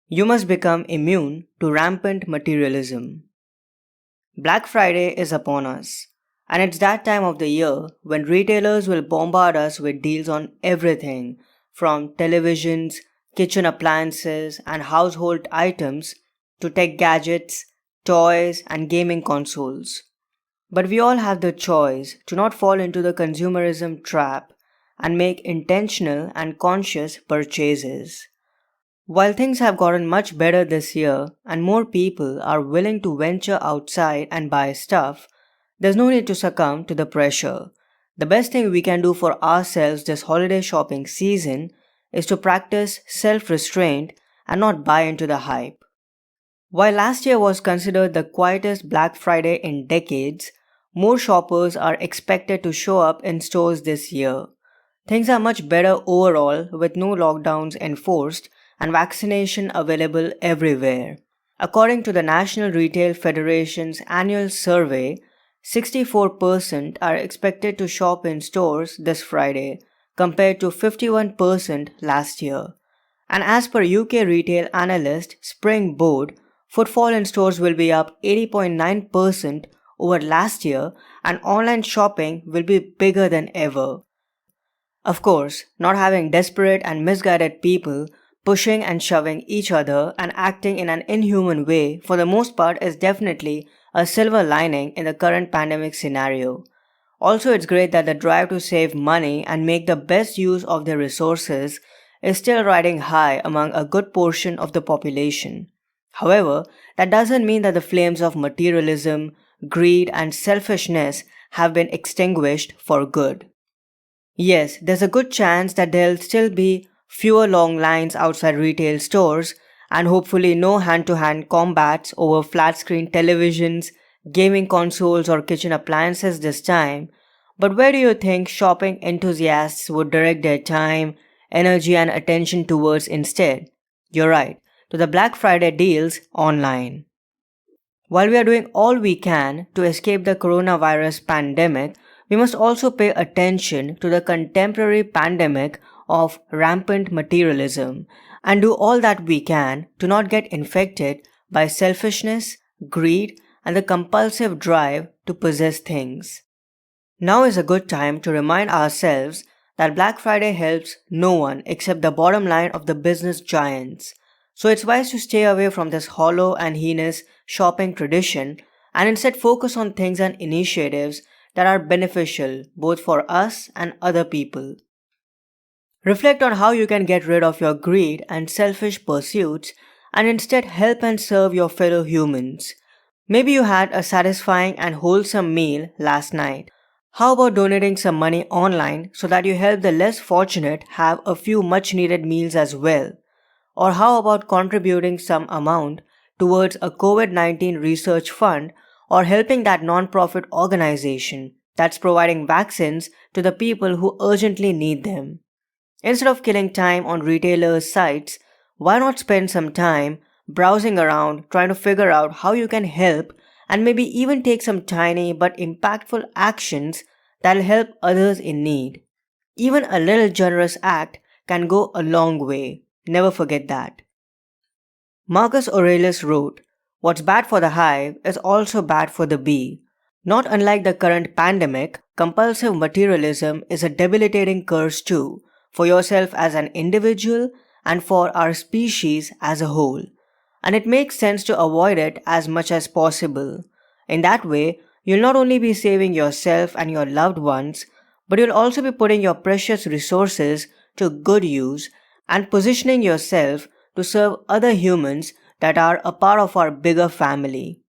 You must become immune to rampant materialism. Black Friday is upon us, and it's that time of the year when retailers will bombard us with deals on everything from televisions, kitchen appliances, and household items to tech gadgets, toys, and gaming consoles. But we all have the choice to not fall into the consumerism trap and make intentional and conscious purchases. While things have gotten much better this year and more people are willing to venture outside and buy stuff, there's no need to succumb to the pressure. The best thing we can do for ourselves this holiday shopping season is to practice self restraint and not buy into the hype. While last year was considered the quietest Black Friday in decades, more shoppers are expected to show up in stores this year. Things are much better overall with no lockdowns enforced and vaccination available everywhere. According to the National Retail Federation's annual survey, 64% are expected to shop in stores this Friday compared to 51% last year. And as per UK retail analyst Spring Board, footfall in stores will be up 80.9% over last year and online shopping will be bigger than ever. Of course, not having desperate and misguided people pushing and shoving each other and acting in an inhuman way for the most part is definitely a silver lining in the current pandemic scenario. Also, it's great that the drive to save money and make the best use of their resources is still riding high among a good portion of the population. However, that doesn't mean that the flames of materialism, greed, and selfishness have been extinguished for good. Yes, there's a good chance that there'll still be fewer long lines outside retail stores and hopefully no hand-to-hand combats over flat-screen televisions, gaming consoles, or kitchen appliances this time. But where do you think shopping enthusiasts would direct their time, energy, and attention towards instead? You're right, to the Black Friday deals online. While we are doing all we can to escape the coronavirus pandemic, we must also pay attention to the contemporary pandemic of rampant materialism and do all that we can to not get infected by selfishness, greed, and the compulsive drive to possess things. Now is a good time to remind ourselves that Black Friday helps no one except the bottom line of the business giants. So it's wise to stay away from this hollow and heinous shopping tradition and instead focus on things and initiatives that are beneficial both for us and other people. Reflect on how you can get rid of your greed and selfish pursuits and instead help and serve your fellow humans. Maybe you had a satisfying and wholesome meal last night. How about donating some money online so that you help the less fortunate have a few much needed meals as well? Or how about contributing some amount towards a COVID-19 research fund or helping that non-profit organization that's providing vaccines to the people who urgently need them? Instead of killing time on retailers' sites, why not spend some time browsing around trying to figure out how you can help and maybe even take some tiny but impactful actions that'll help others in need? Even a little generous act can go a long way. Never forget that. Marcus Aurelius wrote, "What's bad for the hive is also bad for the bee." Not unlike the current pandemic, compulsive materialism is a debilitating curse too, for yourself as an individual and for our species as a whole. And it makes sense to avoid it as much as possible. In that way, you'll not only be saving yourself and your loved ones, but you'll also be putting your precious resources to good use and positioning yourself to serve other humans that are a part of our bigger family.